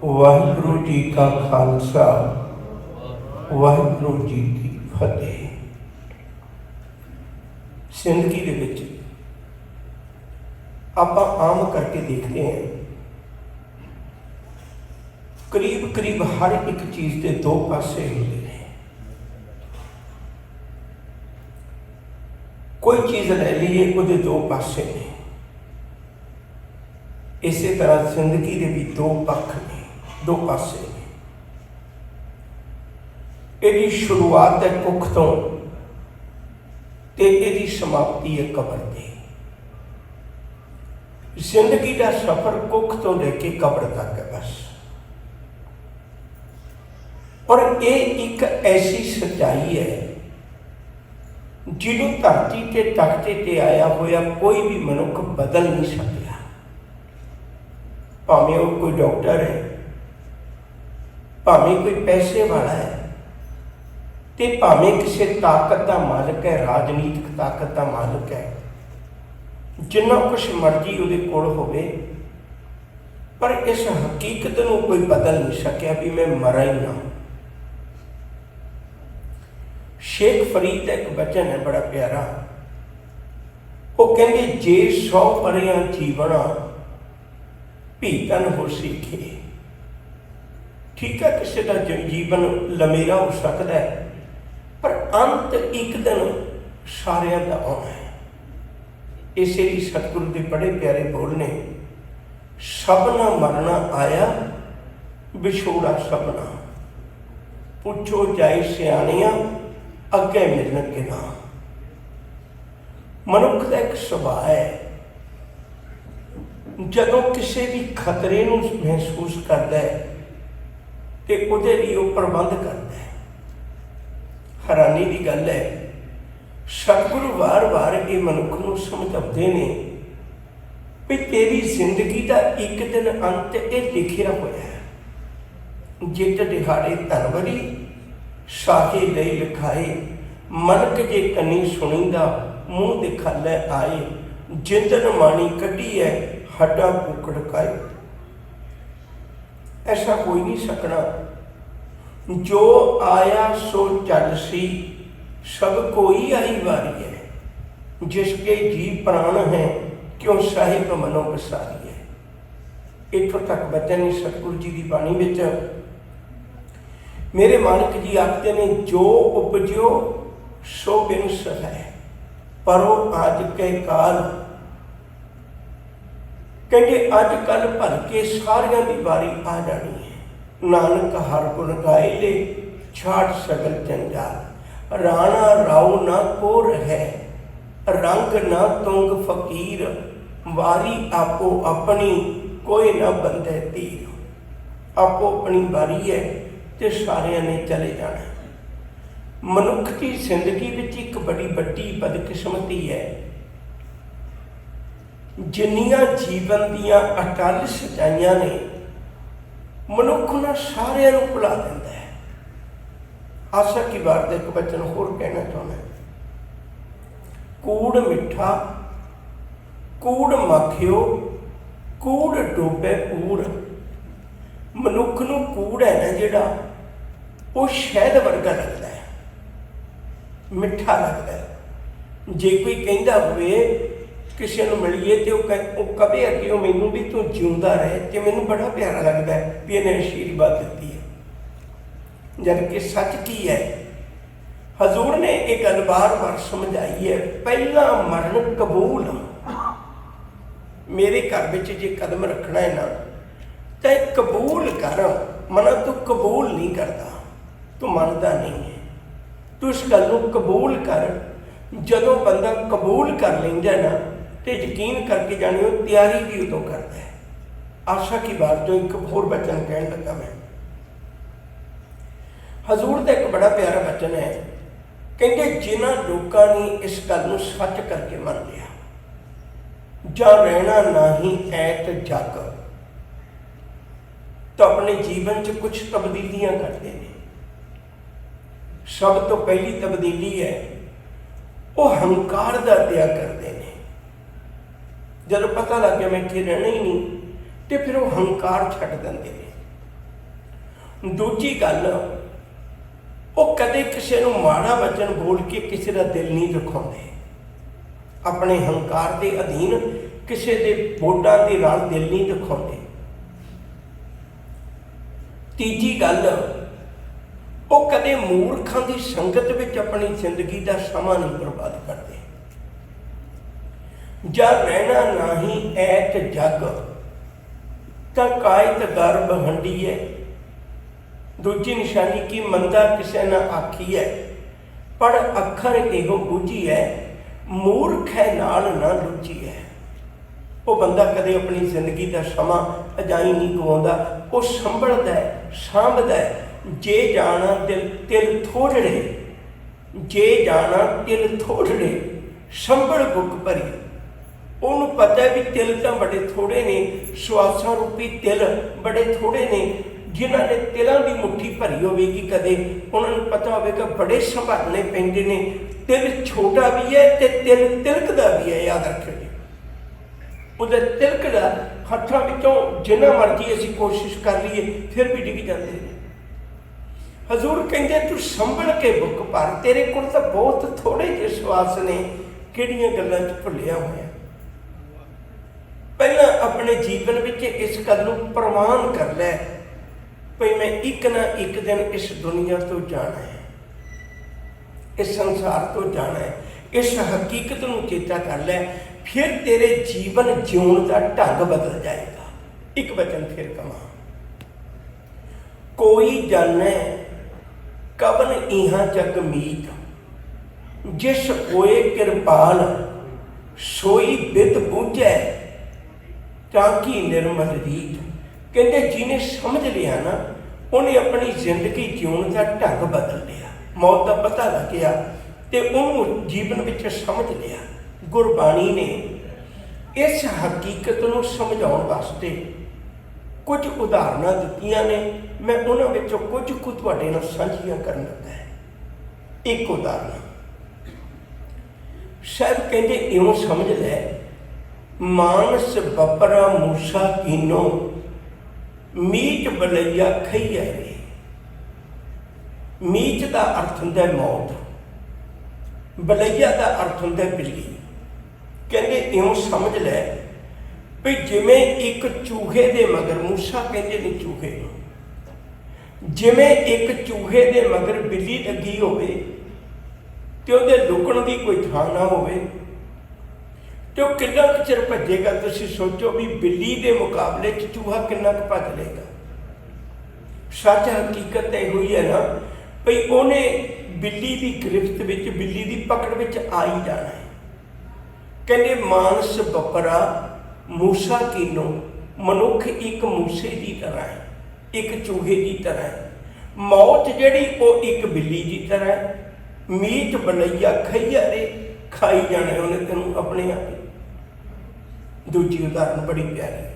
वाहिगुरु जी का खालसा, वाहिगुरु जी की फतेह। जिंदगी दे विच आपां आम करके देखते हैं, करीब करीब हर एक चीज़ के दो पासे होते हैं। कोई चीज़ ले लीए, उसके दो पासे ने। इस तरह जिंदगी के भी दो पक्ष ने, दो पासे ने। यदी शुरुआत है कुख तो, यदी समाप्ति है कबर की। जिंदगी का सफर कुख तो लेके कबर तक है बस। और ये एक ऐसी सच्चाई है जिन्हों धरती के तख्ते ते आया होया कोई भी मनुख बदल नहीं सकता। भावें वो कोई डॉक्टर है, भावें कोई पैसे वाला है, ते भावें किसी ताकत का मालिक है, राजनीतिक ताकत का मालिक है, जिन्ना कुछ मर्जी उहदे कोल होवे, पर इस हकीकत नूं कोई बदल नहीं सकिया भी मैं मरा ही ना। शेख फरीद का एक वचन है बड़ा प्यारा। वो कहते जे 100 वरियां जीवना भीतन हो सीखे। ठीक है, किसी का जीवन लमेरा हो सकता है, पर अंत एक दिन सारिਆਂ ਦਾ आना है। इसे ही सतगुरु के बड़े प्यारे बोलने, सबना मरना आया विछोड़ा सबना, पूछो जाए सियाणिया अगे मिलन के ना। मनुख का एक सुभाव है, जदों किसी भी खतरे नूं महसूस करता है तो उहदे लिए वो प्रबंध करता है। हैरानी की गल है, सतगुरु वार वार ये मनुख नूं समझाते हैं भी तेरी जिंदगी का एक दिन अंत ये लिखिया होया है। जित दिहाड़े धनवरी साहे लई लिखाए, मनक जे कनी सुनींदा मूँह दिखाले आए, जिंदन माणी कढ़ी है हड्डा कुकड़ काए। ऐसा कोई नहीं सकना, जो आया सो चल सी, सब कोई आई वारी है, जिसके जी प्राण है क्यों साहिब मनो बसारी है। इतों तक बचन सतगुरु जी की बाणी विच मेरे मालिक जी आखते ने, जो उपजो सो बिनस है, परो आज के काल। कहते अज कल भर के सारिया की बारी आ जानी है। नानक हर गुण गाए ले छाट सगल जंजाल, राणा राव ना कोर है, रंग ना तुंग फकीर, वारी आपो अपनी कोई ना बंदे तीर। आपो अपनी बारी है तो सारिया ने चले जाना। मनुख की जिंदगी विच एक बड़ी बड़ी बदकिस्मती है, जिन्नियां जीवन दियां अटल सच्चाइयां ने मनुख उन्हां सारियां नूं भुला दिंदा है। आशा की बात एक वचन होर कहना चाहुंदा, कूड़ मिठा कूड़ मखियो, कूड़ डोबे पूर। मनुख नूं कूड़ है ना जिहड़ा, वो शहद वर्गा लगता है, मिठा लगता है। जे कोई कहता हुए किसी को मिलीए तो कवे अगे मैनू भी तू जिउंदा रहे, तो मैनू बड़ा प्यारा लगता है भी इन्हें आशीर्वाद दी है। जबकि सच की है, हजूर ने एक गल बार बार समझाई है, पहला मरण कबूल। मेरे घर में जे कदम रखना है ना तो कबूल कर, मना तू कबूल नहीं करता, तू मनता नहीं है, तू इस गल को कबूल कर। जदों बंदा कबूल कर लेंदा ना तो यकीन करके जानी वो तैयारी भी उदों करता है। आशा की बात जो एक होर वचन कहन लगा मैं, हजूर का एक बड़ा प्यारा वचन है। कहते जिन्हां लोगों ने इस गल को सच करके मन लिया, जा रहना नहीं ऐत जग, तो अपने जीवन च कुछ तब्दीलियां करते हैं। सब तो पहली तब्दीली है, वो हंकार का त्याग करते हैं। जब पता लग गया मैं इत्थे रहना ही नहीं, तो फिर वो हंकार छड्ड देंदे ने। दूजी गल, वो कदे किसी को माड़ा वचन बोल के किसी का दिल नहीं दुखाते, अपने हंकार के अधीन किसी के बोडां के नाल दिल नहीं दुखाते। तीजी गल, वो कदे मूर्खां की संगत विच अपनी जिंदगी का समा नहीं बर्बाद करते। जा रहना नाही ऐत जग तां कायत गर्भ हंडी है। दूजी निशानी की मंदा किसे न आखी है, पर अखर एहो बूझी है, मूर्ख है नाल ना लुची है। वो बंदा कदे अपनी जिंदगी का समा अजाई नहीं गवाउंदा, वो संभलदा है, सांभदा है। जे जाना तिल थोड़े, जे जाना तिल थोड़े, संभल बुक भरी। उन्होंने पता है भी तिल तो बड़े थोड़े ने, श्वासा रूपी तिल बड़े थोड़े ने। जिन्होंने तिलों की मुट्ठी भरी होगी कदे, उन्होंने पता होगा बड़े संभालने पैंदे ने। तिल छोटा भी है तो तिल तिलकदा भी है, याद रखिए। उधर तिलकदा हत्थों विचों जिन्ना मर्जी असीं कोशिश कर लीए फिर भी डिग जाते हैं। हजूर कहते तू संभल के बुक भर, तेरे को तो बहुत थोड़े जे श्वास ने, किहड़ियां गल्लां च भुलिया होया। पहला अपने जीवन में इस गल नूं प्रमाण कर लै भई मैं एक ना एक दिन इस दुनिया तो जाना है, इस संसार तो जाना है। इस हकीकत नूं चेता कर लै, फिर तेरे जीवन जीवन का ढंग बदल जाएगा। एक वचन फिर कहा, कोई जाने कवन इहां जग मीत, जिस होए कृपाल सोई बिद बूझै ताकि निर्मल रीत। कहते जिन्हें समझ लिया ना, उन्हें अपनी जिंदगी जीवन का ढंग बदल लिया। मौत का पता लग गया तो उन्होंने जीवन में समझ लिया। गुरबाणी ने इस हकीकत को समझाने वास्ते कुछ उदाहरण दित्तियां ने। मैं उन्होंने कुछ कुछ तुहाडे नाल साझियां करन लगा है। एक उदाहरण शायद कहते इवें समझ लै, मानस बपरा मूसा कीनो, मीट बलैया खईया रे। मीट का अर्थ होंदा मौत, बलैया का अर्थ होंदा बिल्ली। कहते इवें समझ लै भी जिमें एक चूहे दे मगर, मूसा कहते ने चूहे, जिमें एक चूहे दे मगर बिल्ली लगी होवे ते उहदे लुकण दी कोई थां ना होवे तो कितना चिर भजेगा। तुसीं सोचो भी बिल्ली के मुकाबले चूहा कितना भज लेगा। सच हकीकत यह हुई है ना भाई, उन्हें बिल्ली की गिरफ्त विच, बिल्ली की पकड़ विच आ ही जाना है। कहते मानस बपरा मूसा कीनो, मनुख एक मूसे की तरह है, एक चूहे की तरह है। मौत जिहड़ी वो एक बिल्ली की तरह है। मीट बलैया खईया रे, खाई जाना उन्हें तेनों अपने आप। दूजी उदाहरण बड़ी प्यारी है।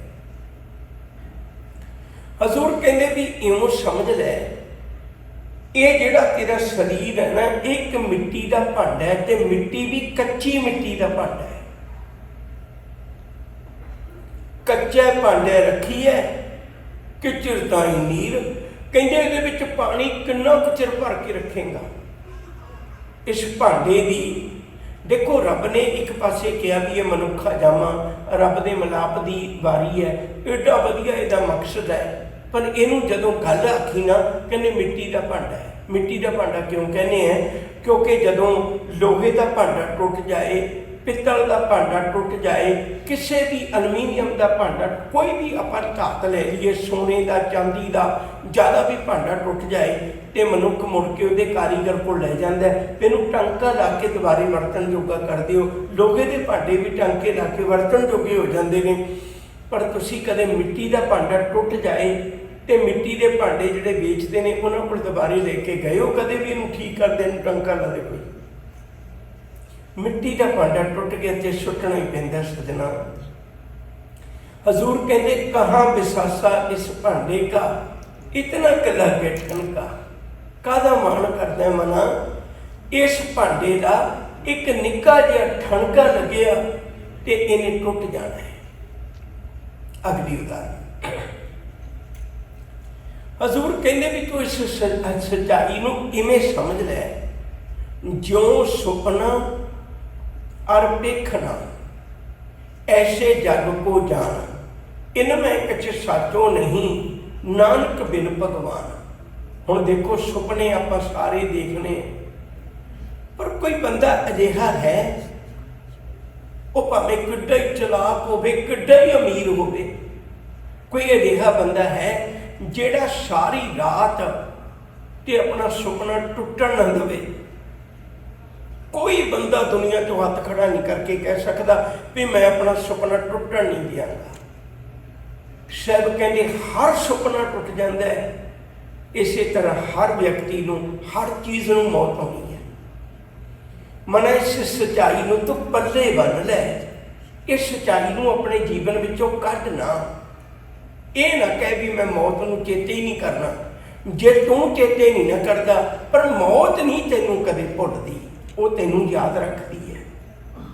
हजूर कहते भी इवें समझ लै, ये जिहड़ा तेरा शरीर है ना, एक मिट्टी का भांडा है, ते मिट्टी भी कच्ची मिट्टी का भांडा है। कच्चा भांडे रखी है कि चिरताई नीर। कहते इहदे विच पानी कितना कुछ चिर भर के रखेगा। इस भांडे की देखो, रब ने एक पासे कहा भी ये मनुखा जामा, रब के मिलाप की वारी है, एडा वधिया इसका मकसद है। पर इनू जदों गल आखी ना, कहने मिट्टी का भांडा है। मिट्टी का भांडा क्यों कहने हैं? क्योंकि जदों लोहे का भांडा टुट जाए, पित्तल का भांडा टुट जाए, किसी भी अलमीनीयम का भांडा, कोई भी अपन धात ले लीए, सोने का, चांदी का, ज़्यादा भी भांडा टुट जाए तो मनुख मुड़ के उसके कारीगर को ले जाता है, इनू टांका ला के दोबारे वरतन जोगा कर दिओ। लोहे के भांडे भी टांके ला के वरतन जोगे हो जाते हैं। पर तुसीं कदे मिट्टी का भांडा टुट जाए तो मिट्टी के भांडे जिहड़े वेचते हैं उन्होंने को दोबारे लेके गए हो? कदे भी इनू ठीक करते हैं, टांका ला दे कोई? मिट्टी का भांडा टुट गया तो सुटना ही पैंदा सजना। हजूर कहते कहाँ बिसासा इस भांडे का, इतना कला के ठनका। कादा मान करता है मना, इस भांडे का एक निक्का जिहा ठनका लग्या तो इन्हें टुट जाना है। अगली उदाहरण, हजूर कहते भी तू इस सच्चाई नूं इवें समझ लै, ज्यों सुपना और देखना ऐसे जग को जान, इनमें कुछ साचो नहीं नानक बिन भगवान। हुण देखो सुपने आपां सारे देखने, पर कोई बंदा अजिहा है, वो भावें किड्डा ही चलाक होवे, किड्डा ही अमीर होवे, कोई अजिहा बंदा है जिहड़ा सारी रात ते अपना सुपना टुटण ना देवे। कोई बंदा दुनिया चों हथ खड़ा नहीं करके कह सकता भी मैं अपना सुपना टुटण नहीं दियांगा। साहब कहते हर सुपना टुट जाता है, इसे तरह हर व्यक्ति नूं हर चीज़ नूं मौत आउंदी है। मना इस सच्चाई नूं तू पल्ले बन लै, इस सच्चाई नूं अपने जीवन विचों कढ ना। ये ना कह भी मैं मौत नूं चेते ही नहीं करना, जे तू चेते नहीं ना करता, पर मौत नहीं तेनों कदे भुलदी, वो तेनों याद रखती है,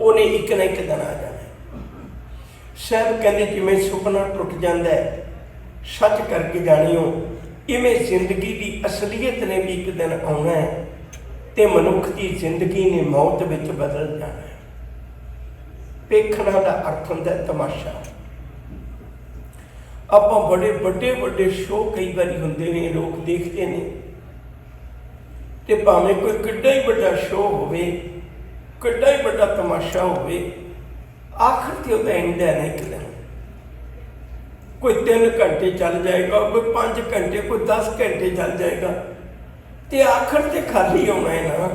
उन्हें एक ना एक दिन आ जाना। साहब कहते जिमें सुपना टुट जाता है, सच करके जानियो इवें जिंदगी की असलीयत ने भी एक दिन आना है, तो मनुख की जिंदगी ने मौत विच बदल जाना है। वेखना का अर्थ होंदा है तमाशा। आपां बड़े बड़े बड़े शो कई बारी होंदे ने, लोग देखते हैं, तो भावें कोई किड्डा ही बड़ा शो होवे, किड्डा ही बड़ा तमाशा होवे, आखिर तो वह एंड है ना एक दिन। कोई 3 घंटे चल जाएगा, कोई 5 घंटे, कोई 10 घंटे चल जाएगा, तो आखिर तो खाली होना है ना।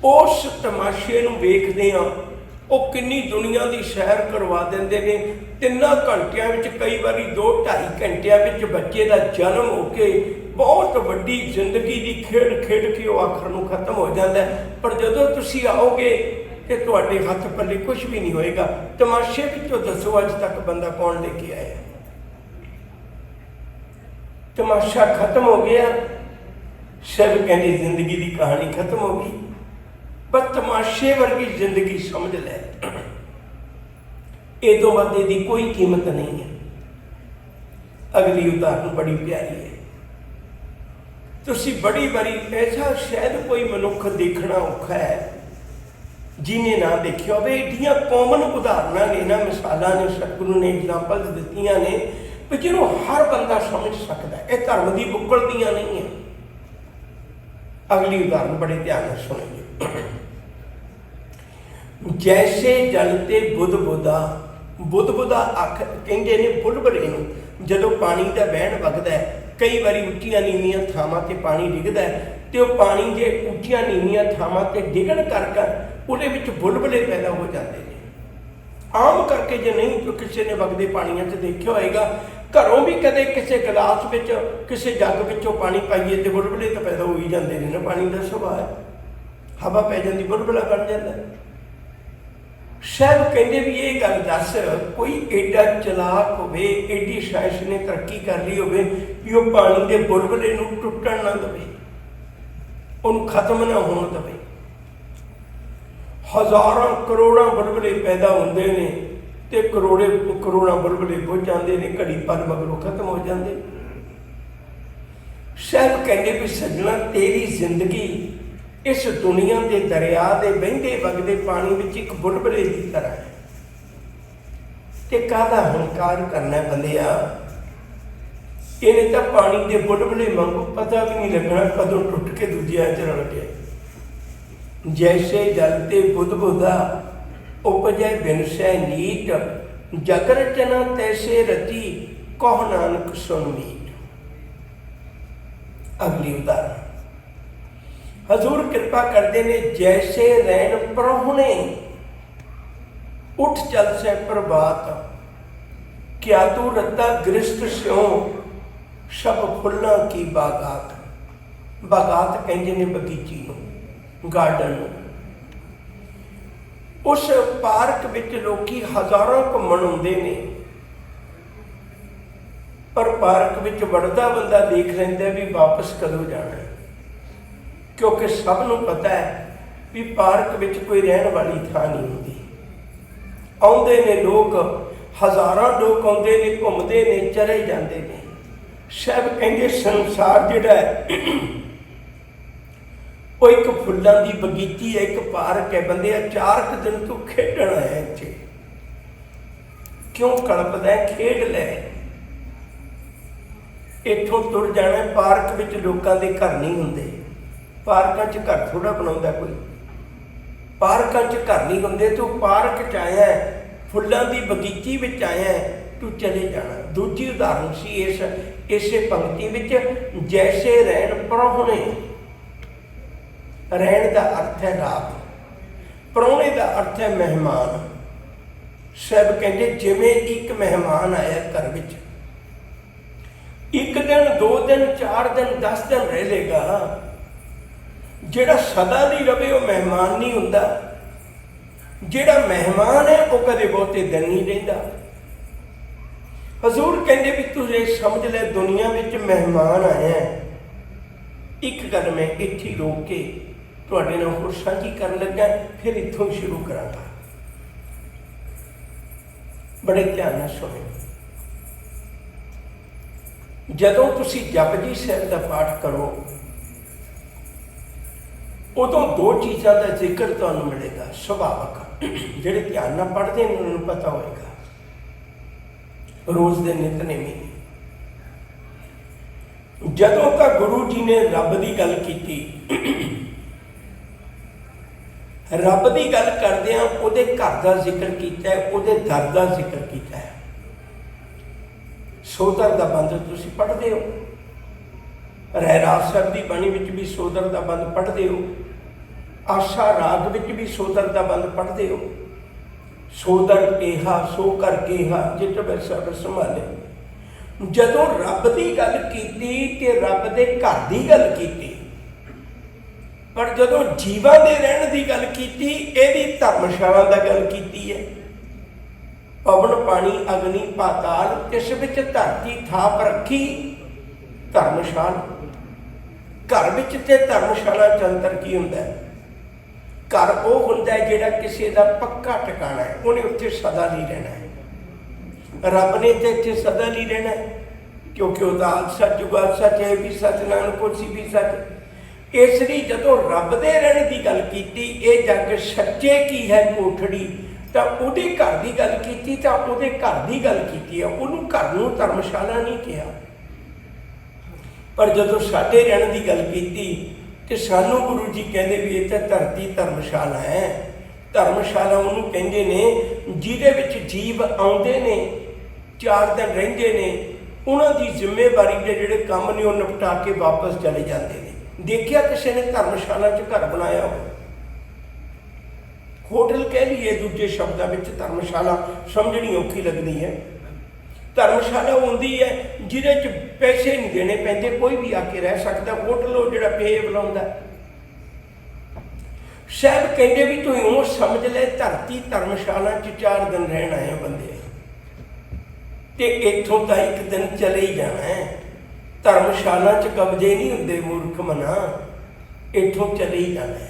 उस तमाशे नूं वेखदे हां, वो किन्नी दुनिया की सैर करवा देंदे ने। 3 घंटिया कई बारी 2-2.5 घंटिया बच्चे का जन्म होके बहुत वड्डी जिंदगी की खेड खेड के वो आखिर नूं खत्म हो जाता है। पर जदों तुसीं आओगे तो तुहाडे हथ पल्ले कुछ भी नहीं होएगा। तमाशे विचों दसो अज तक बंदा कौन लेके आया? तमाशा खत्म हो गया। सब कहते जिंदगी की कहानी खत्म हो गई, पर तमाशे वर्गी जिंदगी समझ लै, ये तो वध इसदी कोई कीमत नहीं है। अगली उदाहरण बड़ी प्यारी है। तुसी बड़ी बारी ऐसा शायद कोई मनुख देखना औखा है जिन्हें ना देखिया होवे। एडियां कॉमन उदाहरण ने ना, मिसालां ने, सतगुरु ने एग्जाम्पल्स दित्तियां ने भी जिन्हों हर बंदा समझ सकता है। यह धर्म की बुक्कल दियां नहीं है। अगली उदाहरण बड़े ध्यान से सुनेंगे। जैसे जलते बुध बुधा, बुध बुधा अख कहते ने बुलबुले नूं, जदों पानी का बहन वगदा है, कई बारी उच्चियां नीवियां थावां ते पानी डिगदा है, तो पानी जे उच्चियां नीवियां थावां ते डिगण करके उहदे विच बुलबुले पैदा हो जाते हैं। आम करके जे नहीं तो किसी ने वगदे पानियां च देखिया होएगा, घरों भी कदे किसी गिलास विच किसी जग विचों पानी पाइए तो बुलबुले तो पैदा हो ही जाते हैं ना। पानी का सुभाव है, हवा पै जाती बुलबुला बन जाता है। शायद कहते भी ये गल दस, कोई एडा चलाक होवे, एडी साइंस ने तरक्की कर ली होवे कि वह पानी के बुलबुले नूं टुटण ना देवे, उन्हें खत्म ना होण देवे। हज़ारां करोड़ां बुलबुले पैदा होंदे ने ते करोड़ां बुलबुले बुझ जाते हैं, घड़ी पल मगरों खत्म हो जाते। शायद कहते भी सजना तेरी जिंदगी इस दुनिया के दरिया के बहिंदे वगदे पानी में एक बुलबुले की तरह है। ते काहदा हंकार करना बंदिया, इन्हें तो पानी के बुलबुले वांगू पता भी नहीं लगना कदों टुट के दूजिया च रल गया। जैसे जलते बुध बुधा उपजै बिन सै नीट, जग रचना तैसे रची कह नानक सुन मीट। अगली उदाहरण हजूर कृपा करते ने। जैसे रैन परहुणे उठ चल से प्रभात, क्या तू रत्ता गृहस्थ स्यों सब फुल्लां की बागात। बागात कहते ने बगीची नूं, गार्डन नूं। उस पार्क विच लोकी हज़ारों घुम्मण आउंदे ने, पर पार्क विच वड़दा बंदा देख लैंदा भी वापस कदों जाना है, क्योंकि सबनों पता है भी पार्क विच कोई रहन वाली थां नहीं होंदी। आउंदे ने लोग, हज़ारां लोग आउंदे ने, घुमदे ने, चले जाते हैं। ਸਾਹਿਬ ਕਹਿੰਦੇ ਸੰਸਾਰ ਜਿਹੜਾ ਹੈ ਉਹ ਇੱਕ ਫੁੱਲਾਂ ਦੀ ਬਗੀਚੀ ਹੈ, ਇੱਕ ਪਾਰਕ ਹੈ। ਬੰਦੇ 4 ਦਿਨ ਤੋਂ ਖੇਡਣ ਆਇਆ ਇੱਥੇ, ਕਿਉਂ ਕਲਪਦਾ? ਖੇਡ ਲੈ, ਇੱਥੋਂ ਤੁਰ ਜਾਣਾ। ਪਾਰਕ ਵਿੱਚ ਲੋਕਾਂ ਦੇ ਘਰ ਨਹੀਂ ਹੁੰਦੇ, ਪਾਰਕਾਂ 'ਚ ਘਰ ਥੋੜ੍ਹਾ ਬਣਾਉਂਦਾ ਕੋਈ, ਪਾਰਕਾਂ 'ਚ ਘਰ ਨਹੀਂ ਹੁੰਦੇ। ਤੂੰ ਪਾਰਕ 'ਚ ਆਇਆ, ਫੁੱਲਾਂ ਦੀ ਬਗੀਚੀ ਵਿੱਚ ਆਇਆ, ਤੂੰ ਚਲੇ ਜਾਣਾ। ਦੂਜੀ ਉਦਾਹਰਨ ਸੀ ਇਸੇ ਪੰਕਤੀ ਵਿੱਚ, ਜੈਸੇ ਰਹਿਣ ਪ੍ਰਾਹੁਣੇ। ਰਹਿਣ ਦਾ ਅਰਥ ਹੈ ਰਾਤ, ਪ੍ਰਾਹੁਣੇ ਦਾ ਅਰਥ ਹੈ ਮਹਿਮਾਨ। ਸਾਹਿਬ ਕਹਿੰਦੇ ਜਿਵੇਂ ਇੱਕ ਮਹਿਮਾਨ ਆਇਆ ਘਰ ਵਿੱਚ, 1 ਦਿਨ 2 ਦਿਨ 4 ਦਿਨ 10 ਦਿਨ ਰਹਿ ਲੇਗਾ। ਜਿਹੜਾ ਸਦਾ ਲਈ ਰਵੇ ਉਹ ਮਹਿਮਾਨ ਨਹੀਂ ਹੁੰਦਾ। ਜਿਹੜਾ ਮਹਿਮਾਨ ਹੈ ਉਹ ਕਦੇ ਬਹੁਤੇ ਦਿਨ ਨਹੀਂ ਰਹਿੰਦਾ। ਹਜ਼ੂਰ ਕਹਿੰਦੇ ਵੀ ਤੂੰ ਇਹ ਸਮਝ ਲੈ, ਦੁਨੀਆ ਵਿੱਚ ਮਹਿਮਾਨ ਆਇਆ। ਇੱਕ ਗੱਲ ਮੈਂ ਇੱਥੇ ਰੋਕ ਕੇ ਤੁਹਾਡੇ ਨਾਲ ਹੋਰ ਸਾਂਝੀ ਕਰਨ ਲੱਗਾ, ਫਿਰ ਇੱਥੋਂ ਸ਼ੁਰੂ ਕਰਾਂਗਾ। ਬੜੇ ਧਿਆਨ ਨਾਲ ਸੁਣਿਓ। ਜਦੋਂ ਤੁਸੀਂ ਜਪਜੀ ਸਾਹਿਬ ਦਾ ਪਾਠ ਕਰੋ, ਉਦੋਂ 2 ਚੀਜ਼ਾਂ ਦਾ ਜ਼ਿਕਰ ਤੁਹਾਨੂੰ ਮਿਲੇਗਾ ਸੁਭਾਵਕ। ਜਿਹੜੇ ਧਿਆਨ ਨਾਲ ਪੜ੍ਹਦੇ ਨੇ ਉਹਨਾਂ ਨੂੰ ਪਤਾ ਹੋਏਗਾ। ਰੋਜ਼ ਦੇ ਨਿਤਨੇਮੀ, ਜਦੋਂ ਤਾਂ ਗੁਰੂ ਜੀ ਨੇ ਰੱਬ ਦੀ ਗੱਲ ਕੀਤੀ, ਰੱਬ ਦੀ ਗੱਲ ਕਰਦਿਆਂ ਉਹਦੇ ਘਰ ਦਾ ਜ਼ਿਕਰ ਕੀਤਾ, ਉਹਦੇ ਦਰ ਦਾ ਜ਼ਿਕਰ ਕੀਤਾ। ਸੋਦਰ ਦਾ ਬੰਦ ਤੁਸੀਂ ਪੜ੍ਹਦੇ ਹੋ, ਰਹਿਰਾਸ ਸਾਹਿਬ ਦੀ ਬਾਣੀ ਵਿੱਚ ਵੀ ਸੋਦਰ ਦਾ ਬੰਦ ਪੜ੍ਹਦੇ ਹੋ, ਆਸਾ ਰਾਗ ਵਿੱਚ ਵੀ ਸੋਦਰ ਦਾ ਬੰਦ ਪੜ੍ਹਦੇ ਹੋ। ਸੋਦਰ ਕਿਹਾ ਸੋ ਕਰ ਕਿਹਾ, ਜਿਤ ਬੈਸਾ ਸੰਭਾਲੇ। ਜਦੋਂ ਰੱਬ ਦੀ ਗੱਲ ਕੀਤੀ ਤੇ ਰੱਬ ਦੇ ਘਰ ਦੀ ਗੱਲ ਕੀਤੀ, ਪਰ ਜਦੋਂ ਜੀਵਾਂ ਦੇ ਰਹਿਣ ਦੀ ਗੱਲ ਕੀਤੀ, ਇਹਦੀ ਧਰਮਸ਼ਾਲਾ ਦਾ ਗੱਲ ਕੀਤੀ ਹੈ। ਪਵਨ ਪਾਣੀ ਅਗਨੀ ਪਾਤਾਲ, ਇਸ ਵਿੱਚ ਧਰਤੀ ਥਾਪ ਰੱਖੀ ਧਰਮਸ਼ਾਲਾ। ਘਰ ਵਿੱਚ ਤੇ ਧਰਮਸ਼ਾਲਾ 'ਚ ਅੰਤਰ ਕੀ ਹੁੰਦਾ ਹੈ? ਘਰ ਉਹ ਹੁੰਦਾ ਹੈ ਜਿਹੜਾ ਕਿਸੇ ਦਾ ਪੱਕਾ ਟਿਕਾਣਾ ਹੈ, ਉਹਨੇ ਉੱਥੇ ਸਦਾ ਲਈ ਰਹਿਣਾ ਹੈ। ਰੱਬ ਨੇ ਤੇ ਇੱਥੇ ਸਦਾ ਲਈ ਰਹਿਣਾ ਹੈ, ਕਿਉਂਕਿ ਉਹਦਾ ਆਦਿ ਸੱਚ ਜੁਗਾਦ ਸੱਚ ਹੈ, ਵੀ ਸੱਚ ਨਾਨਕ ਹੋਸੀ ਵੀ ਸੱਚ। ਇਸ ਲਈ ਜਦੋਂ ਰੱਬ ਦੇ ਰਹਿਣ ਦੀ ਗੱਲ ਕੀਤੀ, ਇਹ ਜੱਗ ਸੱਚੇ ਕੀ ਹੈ ਕੋਠੜੀ, ਤਾਂ ਉਹਦੇ ਘਰ ਦੀ ਗੱਲ ਕੀਤੀ, ਤਾਂ ਉਹਦੇ ਘਰ ਦੀ ਗੱਲ ਕੀਤੀ ਹੈ। ਉਹਨੂੰ ਘਰ ਨੂੰ ਧਰਮਸ਼ਾਲਾ ਨਹੀਂ ਕਿਹਾ। ਪਰ ਜਦੋਂ ਸਾਡੇ ਰਹਿਣ ਦੀ ਗੱਲ ਕੀਤੀ ਤੇ ਸਾਨੂੰ ਗੁਰੂ ਜੀ ਕਹਿੰਦੇ ਵੀ ਇਹ ਤਾਂ ਧਰਤੀ ਧਰਮਸ਼ਾਲਾ ਹੈ। ਧਰਮਸ਼ਾਲਾ ਉਹਨੂੰ ਕਹਿੰਦੇ ਨੇ ਜਿਹਦੇ ਵਿੱਚ ਜੀਵ ਆਉਂਦੇ ਨੇ, 4 ਦਿਨ ਰਹਿੰਦੇ ਨੇ, ਉਹਨਾਂ ਦੀ ਜ਼ਿੰਮੇਵਾਰੀ ਦੇ ਜਿਹੜੇ ਕੰਮ ਨੇ ਉਹ ਨਿਪਟਾ ਕੇ ਵਾਪਸ ਚਲੇ ਜਾਂਦੇ ਨੇ। ਦੇਖਿਆ ਕਿਸੇ ਨੇ ਧਰਮਸ਼ਾਲਾ 'ਚ ਘਰ ਬਣਾਇਆ ਹੋਵੇ? ਹੋਟਲ ਕਹਿ ਲਈਏ ਦੂਜੇ ਸ਼ਬਦਾਂ ਵਿੱਚ, ਧਰਮਸ਼ਾਲਾ ਸਮਝਣੀ ਔਖੀ ਲੱਗਦੀ ਹੈ। ਧਰਮਸ਼ਾਲਾ ਹੁੰਦੀ ਹੈ ਜਿਹਦੇ 'ਚ ਪੈਸੇ ਨਹੀਂ ਦੇਣੇ ਪੈਂਦੇ, ਕੋਈ ਵੀ ਆ ਕੇ ਰਹਿ ਸਕਦਾ। ਹੋਟਲ ਉਹ ਜਿਹੜਾ ਪੇ ਬੁਲਾਉਂਦਾ। ਸਾਹਿਬ ਕਹਿੰਦੇ ਵੀ ਤੂੰ ਉਹ ਸਮਝ ਲੈ, ਧਰਤੀ ਧਰਮਸ਼ਾਲਾ 'ਚ 4 ਦਿਨ ਰਹਿਣ ਆਏ ਬੰਦੇ, ਤੇ ਇੱਥੋਂ ਤਾਂ 1 ਦਿਨ ਚਲੇ ਹੀ ਜਾਣਾ ਹੈ। ਧਰਮਸ਼ਾਲਾ 'ਚ ਕਬਜ਼ੇ ਨਹੀਂ ਹੁੰਦੇ ਮੂਰਖ ਮਨਾ, ਇੱਥੋਂ ਚਲੇ ਹੀ ਜਾਣਾ ਹੈ।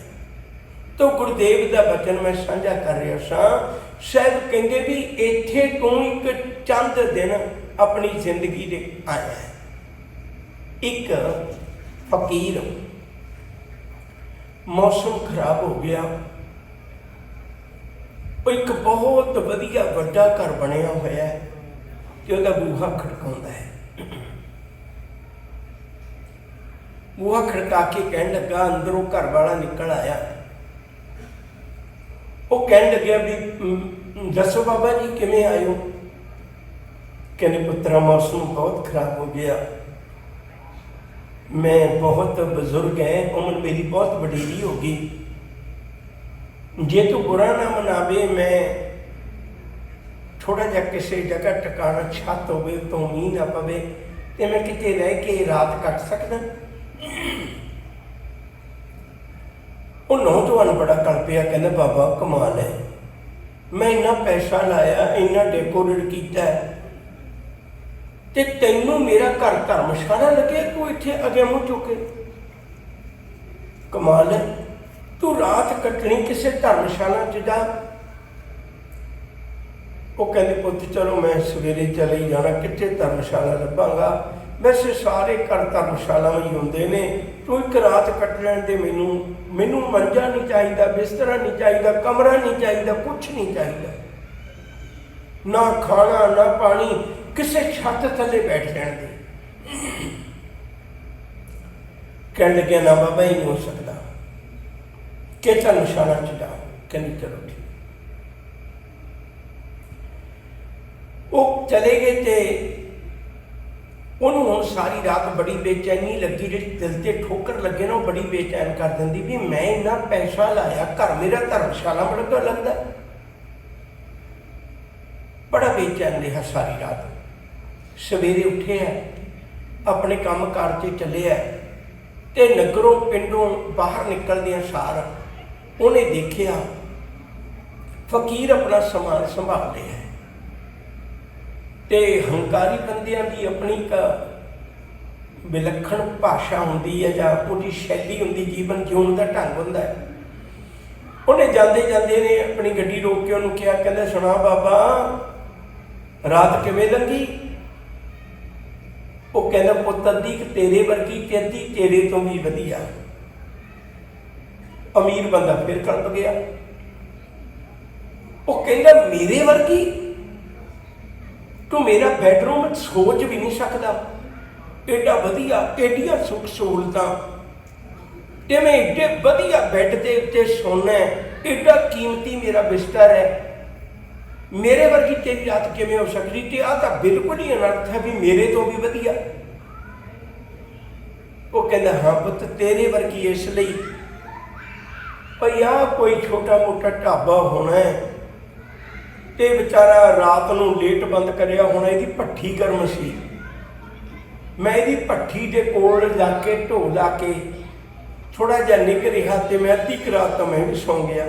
ਤੋ ਗੁਰਦੇਵ ਦਾ ਬਚਨ ਮੈਂ ਸਾਂਝਾ ਕਰ ਰਿਹਾ ਸਾਂ। ਸਾਹਿਬ ਕਹਿੰਦੇ ਵੀ ਇੱਥੇ ਤੂੰ ਇੱਕ ਚੰਦ ਦਿਨ ਆਪਣੀ ਜ਼ਿੰਦਗੀ ਦੇ ਆਇਆ ਹੈ। ਇੱਕ ਫਕੀਰ, ਮੌਸਮ ਖਰਾਬ ਹੋ ਗਿਆ, ਉਹ ਇੱਕ ਬਹੁਤ ਵਧੀਆ ਵੱਡਾ ਘਰ ਬਣਿਆ ਹੋਇਆ ਹੈ ਤੇ ਉਹਦਾ ਬੂਹਾ ਖੜਕਾਉਂਦਾ ਹੈ। ਬੂਹਾ ਖੜਕਾ ਕੇ ਕਹਿਣ ਲੱਗਾ, ਅੰਦਰੋਂ ਘਰ ਵਾਲਾ ਨਿਕਲ ਆਇਆ। ਉਹ ਕਹਿਣ ਲੱਗਿਆ ਵੀ ਦੱਸੋ ਬਾਬਾ ਜੀ ਕਿਵੇਂ ਆਏ ਹੋ? ਕਹਿੰਦੇ ਪੁੱਤਰਾ ਮੌਸਮ ਬਹੁਤ ਖਰਾਬ ਹੋ ਗਿਆ, ਮੈਂ ਬਹੁਤ ਬਜ਼ੁਰਗ ਹੈ, ਉਮਰ ਮੇਰੀ ਬਹੁਤ ਵਡੇਰੀ ਹੋ ਗਈ, ਜੇ ਤੂੰ ਬੁਰਾ ਨਾ ਮਨਾਵੇ, ਮੈਂ ਥੋੜਾ ਜਿਹਾ ਕਿਸੇ ਜਗ੍ਹਾ ਟਿਕਾਣਾ, ਛੱਤ ਹੋਵੇ ਤੋਂ ਮੀਂਹ ਨਾ ਪਵੇ, ਤੇ ਮੈਂ ਕਿਤੇ ਰਹਿ ਕੇ ਰਾਤ ਕੱਟ ਸਕਦਾ। ਉਹ ਨੌਜਵਾਨ ਬੜਾ ਕਲਪਿਆ, ਕਹਿੰਦਾ ਬਾਬਾ ਕਮਾਲ ਹੈ, ਮੈਂ ਇੰਨਾ ਪੈਸਾ ਲਾਇਆ, ਇੰਨਾ ਡੈਕੋਰੇਟ ਕੀਤਾ ਤੇ ਤੈਨੂੰ ਮੇਰਾ ਘਰ ਧਰਮਸ਼ਾਲਾ ਲੱਗੇ, ਤੂੰ ਇੱਥੇ ਅੱਗੇ ਮੂੰਹ ਚੁੱਕੇ, ਕਮਾਲ ਹੈ। ਤੂੰ ਰਾਤ ਕੱਟਣੀ ਕਿਸੇ ਧਰਮਸ਼ਾਲਾ 'ਚ ਜਾ। ਉਹ ਕਹਿੰਦੇ ਪੁੱਤ ਚਲੋ ਮੈਂ ਸਵੇਰੇ ਚਲੇ ਜਾਣਾ, ਕਿੱਥੇ ਧਰਮਸ਼ਾਲਾ ਲੱਭਾਂਗਾ, वैसे सारे घर धर्मशाला ही होंदे ने, तू एक रात कट लैण दे, मैनू मंजा नहीं चाहिए, बिस्तरा नहीं चाहिए, कमरा नहीं चाहिए, कुछ नहीं चाहिए, ना खाना ना पानी, किसी छत थले बैठ लैण दे। कह लगे ना बाबा ही नहीं हो सकता कि धर्मशाला च जाओ। कहनी चलो ठीक। वो चले गए थे। उन्होंने सारी रात बड़ी बेचैनी लगी, जी दिल से ठोकर लगे ना, बड़ी बेचैन कर देंदी भी मैं इन्ना पैसा लाया, घर मेरा धर्मशाला बड़ा लगता, बड़ा बेचैन रहा सारी रात। सवेरे उठे है, अपने काम कार से चले है, तो नगरों पिंडों बाहर निकलदियां सार उन्हें देखिया फकीर अपना समान संभाल रहा है, तो हंकारी बंदियां की अपनी विलक्षण भाषा होंदी है, जां उहदी शैली होंदी, जीवन जीवन का ढंग होंदा है। उन्हें जाते जाते ने अपनी गड्डी रोक के उन्होंने कहा, कहते सुना बाबा रात किवें लंघी? वो कहना पुत्त अद्धी तेरे वर्गी ते अद्धी तेरे तो भी वधिया। अमीर बंदा फिर कल्प गया। वो कहना मेरे वर्गी? तू मेरा बैडरूम सोच भी नहीं सकता, एडा वधिया, एडिया सुख सहूलतां, ते मैं एडे वधिया बैड के उत्ते सोना है, एडा कीमती मेरा बिस्तर है, मेरे वर्गी तेरी रात किवें हो सकती? ते आ तां बिल्कुल ही अनर्थ है भी मेरे तो भी वधिया। वो कहता हाँ पुत्त तेरे वर्गी इसलिए भाई आ कोई छोटा मोटा ढाबा होना है, ते बेचारा रात नूं लेट बंद करिया होना, इहदी भट्ठी गर्म सी, मैं इहदी भट्ठी दे कोल जाके ढो ला के थोड़ा जिहा निग रहा, तो मैं अद्धी क रात तो मैं भी सौ गया।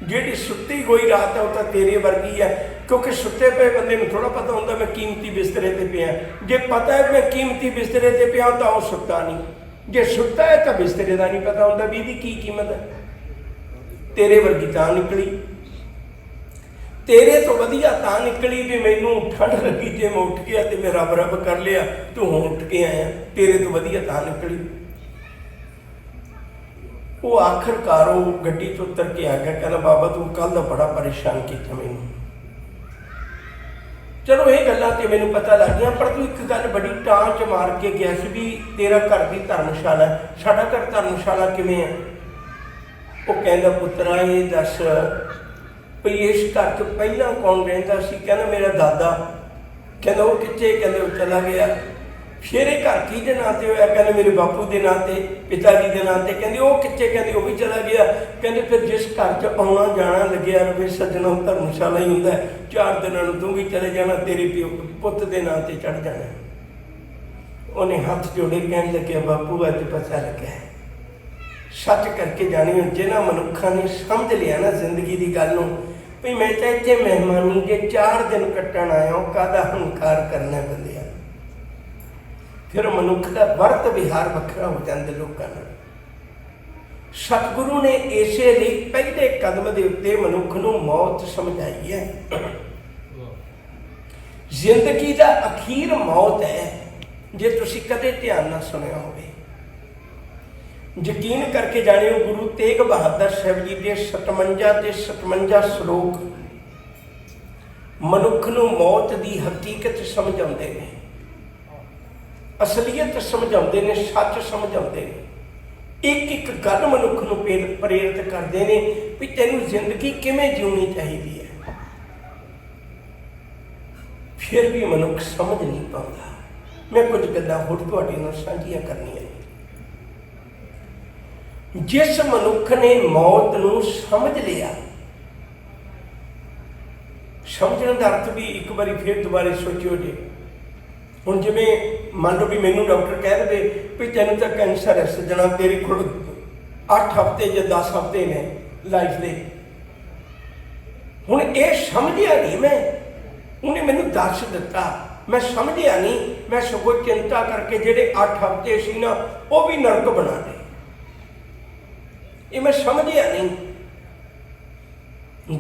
जिहड़ी सुत्ती कोई रात है वह तो तेरे वर्गी है, क्योंकि सुते पे बंदे नूं थोड़ा पता होंदा मैं कीमती बिस्तरे ते पिया, जे पता है मैं कीमती बिस्तरे ते पिया तो वह सुता नहीं, जे सुता है तो बिस्तरे का नहीं पता होंदा भी इहदी की कीमत है। तेरे वर्गी तां निकली, तेरे तो वधिया तां निकली भी मैनू ठंड लगी, जे मैं उठ गया तो मैं रब रब कर लिया, तू हुण उठ के आया, तेरे तो वधिया तां निकली। वो आखिरकार वो गड्डी तो उतर के आ गया, कहना बाबा तू कल का बड़ा परेशान किया मैनू। चलो ये गल्लां ते मैनू पता लग गया, पर तू एक गल बड़ी टांच मार के गया सी भी तेरा घर भी धर्मशाला है, साडा घर धर्मशाला किवें है? वो कहंदा पुत्तरा ये दस भी इस घर च पहला कौन रहिंदा सी? कहना मेरा दादा। कहंदा वो कित्थे? कहंदे वो चला गया। फिर ये घर किहदे नां ते होया? कहंदे मेरे बापू के नां ते, पिता जी के नां ते। कहंदे वो कित्थे? कहंदे वो भी चला गया। कहंदे फिर जिस घर च आउणा जाना लग्या रवे सज्जणा धर्मशाला ही हुंदा, 4 दिनां नूं तूं भी चले जाना, तेरे पिओ पुत्त के नां ते चढ़ जाना। उन्हें हाथ जोड़े कहन लग्या बापू अज पता लग्या है, सच करके जानी जिन्हां मनुखां ने समझ लिया ना जिंदगी की गल नूं भी मैं तो इत्थे मेहमानी जे 4 दिन कट्टण आया, काहदा हंकार करना बंदिया। फिर मनुख का वर्त विहार वखरा हो जाता लोगों नाल। सतगुरु ने इसे लिए पहले कदम के उत्ते मनुख नूं मौत समझाई है। जिंदगी का अखीर मौत है, जे तुसीं कदे ध्यान ना सुनिया होवे। यकीन करके जानियो गुरु तेग बहादुर साहब जी के 57 ते 57 श्लोक मनुख नूं मौत की हकीकत समझाउंदे ने, असलीयत समझाउंदे ने, सच समझाउंदे ने। एक एक गल मनुख नूं प्रेरित करते हैं भी तैनूं जिंदगी किवें जीनी चाहिए है। फिर भी मनुख समझ नहीं पाता। मैं कुछ गल्लां होर तुहाडे नाल साझीआं करनियां। जिस मनुख ने मौत नूं समझ लिया, समझने का अर्थ भी एक बार फिर दोबारा सोचियो जे हुण जिवें मान लो भी मैनू डॉक्टर कह दे भी तैनूं तां कैंसर है सज्जणा, तेरे कोल 8 हफ्ते या 10 हफ्ते ने लाइफ दे। हुण ये समझिया नहीं मैं, उन्हें मैनू दस दिता, मैं समझिया नहीं, मैं सगों चिंता करके जिहड़े 8 हफ्ते सी ना वो भी नरक बना दे, ये मैं समझिया नहीं।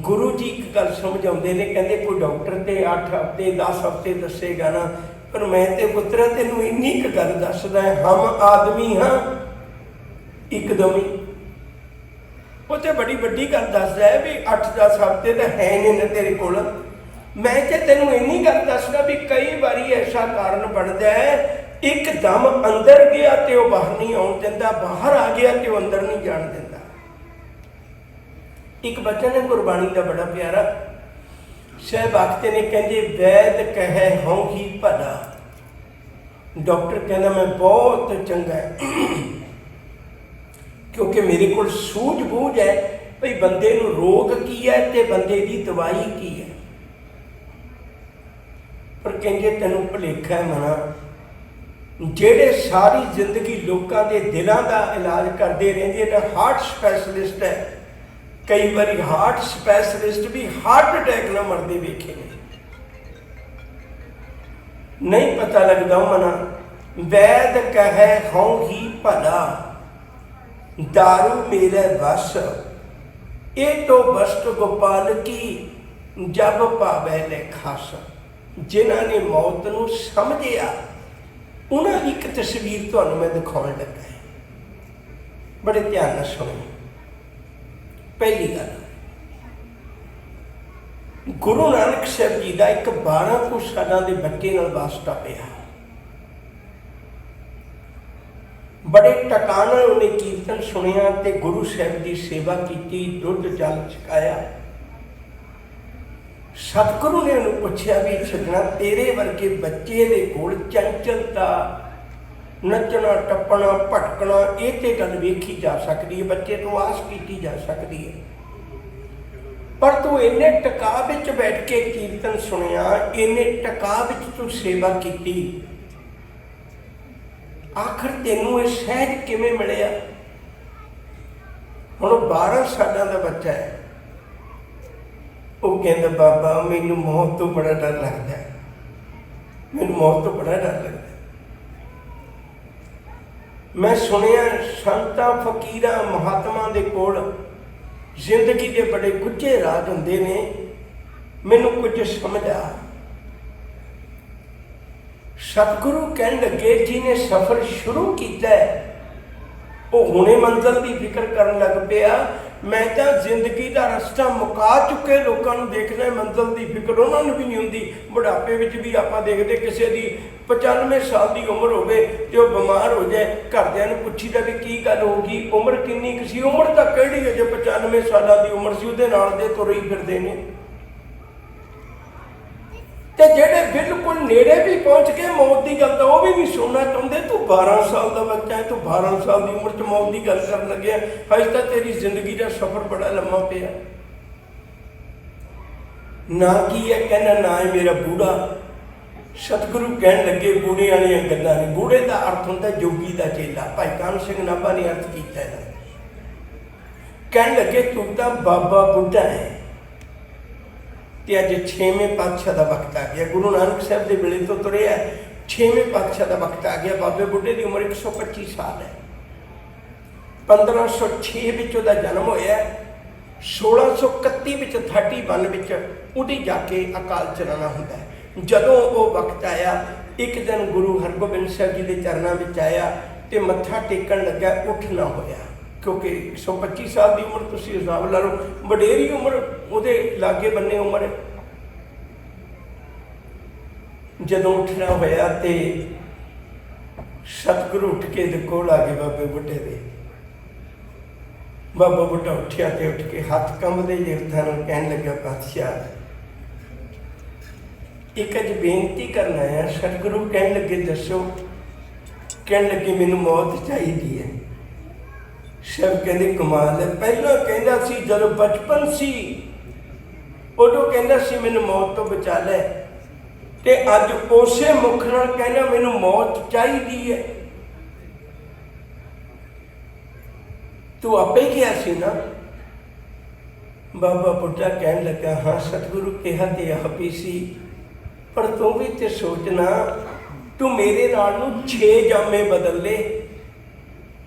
गुरु जी एक गल समझाते हैं, कहते कोई डॉक्टर तो 8 हफ्ते 10 हफ्ते दसेगा ना, पर मैं ते पुत्रा तेनू इन्नी क गल दसदा है, हम आदमी हाँ एकदम ही। वो तो बड़ी वड्डी गल दसदा है भी 8-10 हफ्ते तो है नहीं ना तेरे कोल। मैं ते तेनू इन्नी गल दसदा भी कई बारी ऐसा कारण बनता है, एकदम अंदर गया तो वह बाहर नहीं आउण दिंदा, बाहर आ गया तो अंदर नहीं जाण दिंदा। एक वचन है गुरबाणी का बड़ा प्यारा, साहब आखते ने कहते वैद कहे हों ही भला। डॉक्टर कहना मैं बहुत चंगा है क्योंकि मेरे को सूझबूझ है भाई बंदे नूं रोग की है ते बंदे की दवाई की है। पर कहते तेनों भुलेखा है मना, जेड़े सारी जिंदगी लोगों के दिलों का इलाज करते रहते हैं, हार्ट स्पैशलिस्ट है, कई बार हार्ट स्पैशलिस्ट भी हार्ट अटैक ना मरते वेखे ने, नहीं पता लगता मना। वैद कहे हों ही भला, दारू मेरे बस, ये तो वस्त गोपाल की जब पावे ले खास। जिन्हों ने मौत नूं समझिया उन्होंने एक तस्वीर तुहानूं मैं दिखाउण लगा है, बड़े ध्यान नाल सुणो। पहली गल, गुरु नानक साहब जी का एक 12 कुछ सालां दे बच्चे नाल वास्ता पिया। बड़े टकान उन्हें कीर्तन सुनिया ते गुरु साहब की सेवा की, दुध जल छकाया। सतगुरु ने उन्हें पूछा भी सजना तेरे वर्गे बच्चे दे कोल चंचलता, नचना टप्पना भटकना ये तो गल वेखी जा सकती है, बच्चे तो आस की जा सकती है, पर तू इन्ने टका विच बैठ के कीर्तन सुनिया, इन्ने टका विच तू सेवा की, आखिर तेनू ये सहज किवें मिलिया? हुण 12 साल का बच्चा है, वो कहता बाबा मैनू मौत तो बड़ा डर लगता है, मैनू मौत तो बड़ा डर लगता है। मैं सुनिया संतां फकीरां महात्मा दे कोल जिंदगी के बड़े गुझे राज हुंदे ने, मैनू कुछ समझ आ। सतगुरु कहन लगे जिन्हें सफर शुरू किया है वो हुणे मंजिल की फिक्र करन लग पिया। मैं तो जिंदगी का रस्ता मुका चुके लोगों को देखना, मंजिल की फिक्र उन्होंने भी नहीं होंगी। बुढ़ापे में भी आप देखते किसी की 95 साल की उम्र हो जो बीमार हो जाए, घरदियां नूं पुछीदा भी की गल होगी, उम्र किन्नी सी, उम्र तो किहड़ी है जो 95 साल की उम्र से उहदे नाल दे तुरे ही फिरदे ने। ते जेड़े बिल्कुल नेड़े भी पहुँच के मौत की गल तो वह भी नहीं सुनना चाहते। तू 12 साल का बच्चा है, तू 12 साल की उम्र च मौत की गल कर लगे, अज तक तेरी जिंदगी का सफर बड़ा लम्मा पिया। ना की है कहना ना है मेरा बूढ़ा। सतगुरु कहन लगे बूढ़े वाली गल्लां नहीं, बूढ़े का अर्थ होता जोगी का चेला। भाई कान सिंह नाभा ने अर्थ किया है, कहन लगे तू तो बाबा बुढ़ा है। तो अज 6वें पातशाह का वक्त आ गया, गुरु नानक साहब के वेले तो तुरे है, 6वें पातशाह का वक्त आ गया। बाबे बुढ़े की उम्र 125 साल है। 1506 विच उहदा जन्म होया, 1631 विच 31 विच उहदी जाके अकाल चलाना होंदा है। जदों वो वक्त आया, एक दिन गुरु हरगोबिंद साहब जी के चरणों में आया तो मत्था टेकन लगा, उठ ना होया क्योंकि 125 साल की उम्र तुसीं हिसाब ला लो, वडेरी उम्र उहदे लागे बन्ने उम्र। जदों उठना होया तो सतगुरु उठ के कोल आ गए बाबे बुढ़े दे। बाबा बुढ़ा उठिया तो उठ के हथ कंबदे देवतां नूं कहन लगा पातशाह एक अज बेनती करना है। सतगुरु कहन लगे दसो, कहन लगे मैनू मौत चाहिए है। सब कहते कमाल है, पहला कहता सी जब बचपन सी उदों कहता सी मैनू मौत तो बचा लै, ते अज उसे मुख नाल कहना मैनू मौत चाहिए है। तू आपे गया सी ना? बाबा बुढ़ा कहन लगा हाँ सतगुरु कहा तो आप ही सी, पर तू भी तो सोचना तू मेरे नाल नूं 6 जामे बदल ले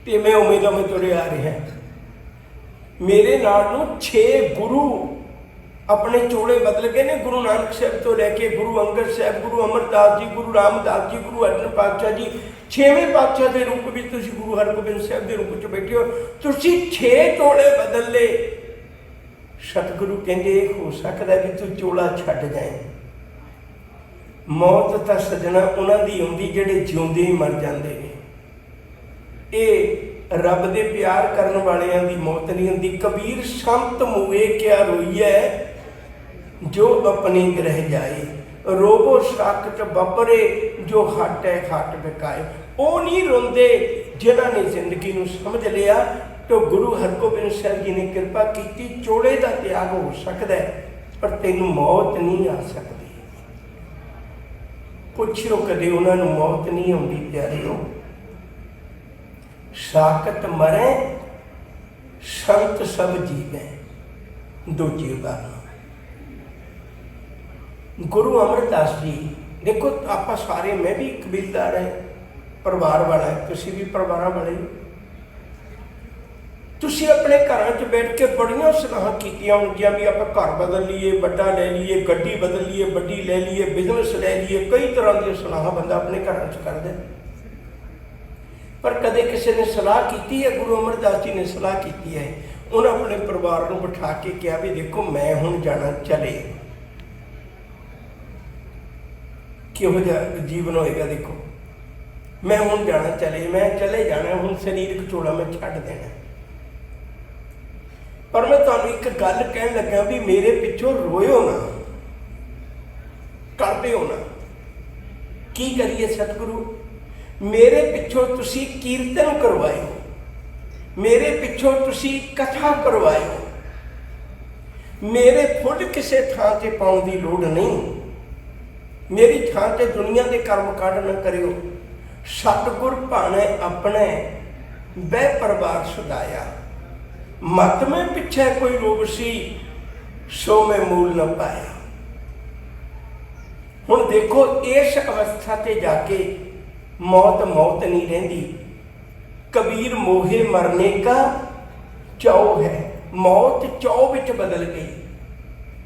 तो मैं उम्मीद में तुरे आ रहा। मेरे नाल नूं 6 गुरु अपने चोले बदल गए ने। गुरु नानक साहब तो लैके गुरु अंगद साहब, गुरु अमरदास जी, गुरु रामदास जी, गुरु अर्जन पातशाह जी, 6वें पातशाह के रूप में तुसीं गुरु हरगोबिंद साहब के रूप च बैठे हो, तुसीं 6 चोले बदल ले। सतगुरु कहते हो सकता भी तू चोला छड्ड जाए। मौत तो सजना उन्हां दी आउंदी जिहड़े जिउंदे ही मर जाते हैं। ये रब दे प्यार करन वालियां दी मौत नहीं हुंदी। कबीर संत मुए क्या रोईए जो अपनी ग्रह जाए, रोबो साकट बपरे जो हट है हट बिकाए। वो नहीं रोंदे जिन्हां ने जिंदगी नूं समझ लिया। तो गुरु हरगोबिंद साहब जी ने कृपा की, चोले का त्याग हो सकता है पर तेनों मौत नहीं आ सकती। पुछो कदे उन्होंने मौत नहीं आती प्यारिओ। साकत मरे संत सब जीवे दूजी बार। गुरु अमरदास जी देखो, आप सारे, मैं भी कबीलदार है, परिवार वाला है, तुसी भी परिवार वाले हो। तुसी अपने घर च बैठ के बड़िया सलाह कीतियां होंगियां भी आप घर बदल लीए, बड़ा ले लीए, गड्डी बदल लीए, बड़ी ले लीए, बिजनेस ले लीए, कई तरह की सलाह बंदा अपने घर च करदा। पर कदे किसी ने सलाह की है? गुरु अमरदास जी ने सलाह की है। उन्हें अपने परिवार को बिठा के कहा भी देखो मैं हुण जाना, चले किहो जिहा जीवन होएगा। देखो मैं हुण जाना, चले, मैं चले जाना, हुण शरीरक चोला मैं छड्ड देना। पर मैं तुहानूं एक गल कहन लगा भी मेरे पिछों रोयो ना, करदिओ ना। की करिए सतगुरु? मेरे पिछों तुसी कीर्तन करवाओ, मेरे पिछों तुसी कथा करवाओ, मेरे फुट किसी थां ते पाउण दी लोड़ नहीं। मेरी थां ते दुनिया के कर्म काढ़ न करियो। सतगुर भाने अपने बह परिवार सदाया, मत में पिछे कोई रोग सी सो मैं मूल न पाया। हुण देखो इस अवस्था ते जाके मौत मौत नहीं रहिंदी। कबीर मोहे मरने का चौ है, मौत चौ विच बदल गई,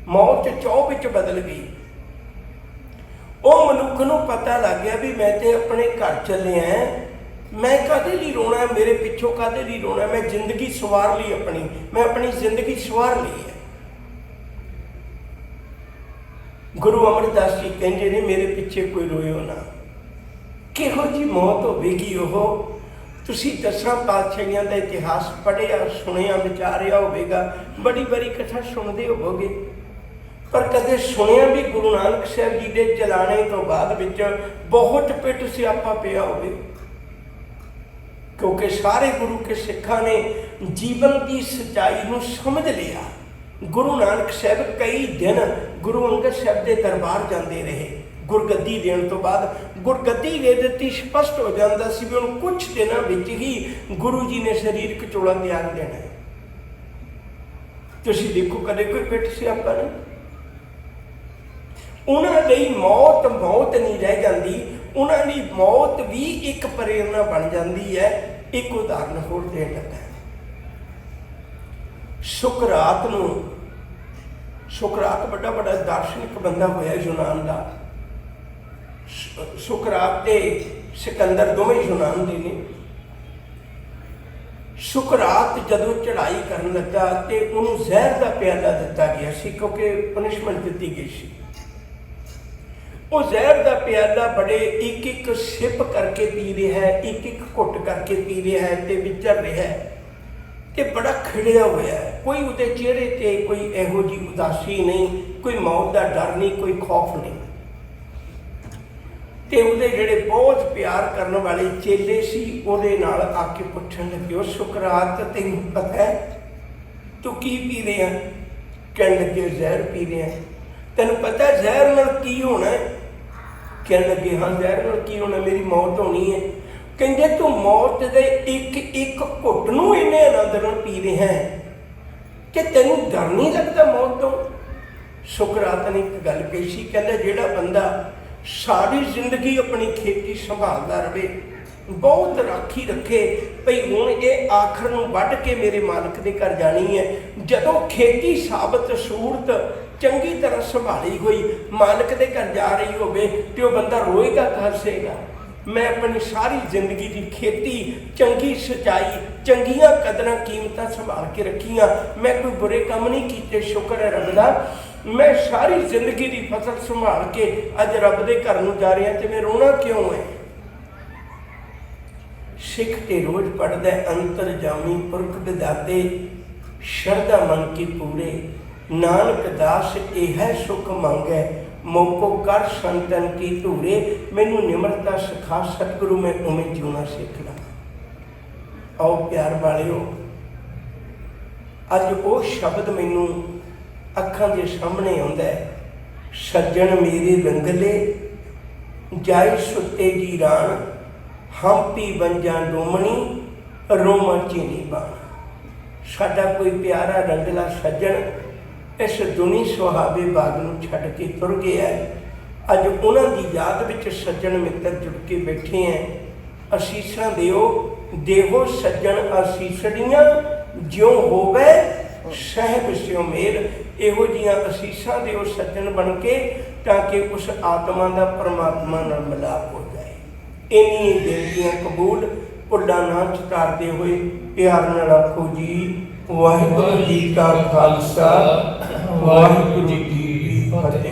मौत चौ विच बदल गई। वो मनुख नूं पता लग गया भी मैं ते अपने घर चलिया, मैं कादे लई रोना है, मेरे पिछों कादे लई रोना है। मैं जिंदगी सवार ली अपनी, मैं अपनी जिंदगी सवार ली है। गुरु अमरदास जी कहते ने मेरे पिछे कोई रोयो ना। किहो जी मौत होवेगी? ओह तुसी 10 पातशाहियां का इतिहास पढ़िया, सुनिया, विचारिया होवेगा, बड़ी बड़ी कथा सुनते होवोगे, पर कदे सुनिया भी गुरु नानक साहब जी के चलाने तो बाद विच बहुत पिट सियापा पिया होवे। क्योंकि सारे गुरु के सिखा ने जीवन की सच्चाई को समझ लिया। गुरु नानक साहब कई दिन गुरु अंगद साहब के दरबार जाते रहे। गुरगद्दी देने तो बाद गुरगद्दी दे दी, स्पष्ट हो जाता सी भी उन्होंने कुछ दिनों विच ही गुरु जी ने शरीरक चोला त्याग देना है। तुसीं देखो कदे कोई पिट सियापा नहीं। उन्होंने मौत मौत नहीं रह जाती, उन्होंने मौत भी एक प्रेरणा बन जाती है। एक उदाहरण होर देन लगा। सुकरात नूं, सुकरात बड़ा बड़ा दार्शनिक बंदा होया यूनान का। सुकरात ते सिकंदर दोवें यूनान दे ने। सुकरात जदों चढ़ाई करन लगा तो उन्होंने जहर का प्याला दिता गया सी, क्योंकि पनिशमेंट दी गई सी। वो जहर का प्याला बड़े एक एक सिप करके पी रहा है, एक एक घुट करके पी रहा है, तो विचर रहा है, तो बड़ा खिड़िया हुआ है। कोई उसके चेहरे पर कोई इहो जी उदासी नहीं, कोई मौत का डर नहीं, कोई खौफ नहीं। तो वो जोड़े बहुत प्यार करने वाले चेले सी उहदे नाल आके पुछन लगे, ओ सुकरात तैनूं पता है तू की पी रहा? कहन लगे जहर पी रहा। तैनूं पता है जहर नाल की होना है? कहन लगे हाँ जहर नाल की होना, मेरी मौत होनी है। कहंदे तू मौत दे एक एक घुट नूं इन्ने आनंद नाल पी रहा है कि तैनूं डर नहीं लगता मौत तो? सुकरात ने एक गल कही सी, कहंदा जिहड़ा बंदा सारी जिंदगी अपनी खेती संभालता रहे, बहुत राखी रखे भई हुण ये आखिर नूं वढ के मेरे मालक दे घर जानी है। जदों खेती साबत सूरत चंगी तरह संभाली हुई मालक दे घर जा रही होवे ते ओह बंदा रोएगा हसेगा। मैं अपनी सारी जिंदगी की खेती चंगी सच्चाई चंगियां कदरां कीमतां संभाल के रखियां। मैं कोई बुरे काम नहीं कीते, शुक्र है रब दा। मैं सारी जिंदगी की फसल संभाल के अज रब दे घर नूं जा रहा, ते मैं रोना क्यों है। सिख ते रोज पढ़दा अंतर जामी पुरख विधाते शरदा मन की पूरे। नानक दास यह सुख मंगै मौको कर संतन की धूरे। मैनू निमरता सिखा सतगुरु मैं उमें जीना सीख ला। आओ प्यार वालिओ, अज वो शब्द मैनू अखां दे सामने आउंदा है। सज्जन मेरे रंगले जाए सुते जी राण हंपी बंजा डोमणी रोमा चीनी बाण। साडा कोई प्यारा रंगला सज्जन इस दुनी सुहावे बाग नूं छड्ड के तुर गया है। अज उन्हां दी याद विच सज्जन मित्र जुड़ के बैठे हैं। असीसां दिओ देवो सज्जन आसीसड़ियां ज्यों होवे सहब स्यों मेल। इहो जिहियां असीसां दिओ सज्जन बन के ताकि उस आत्मा दा परमात्मा नाल मिलाप हो जाए। इन्नी बेनतियां कबूल भुल्ला ना चितारते हुए प्यार नाल आखो जी वाहिगुरू जी का खालसा वाहिगुरू जी की फतेह।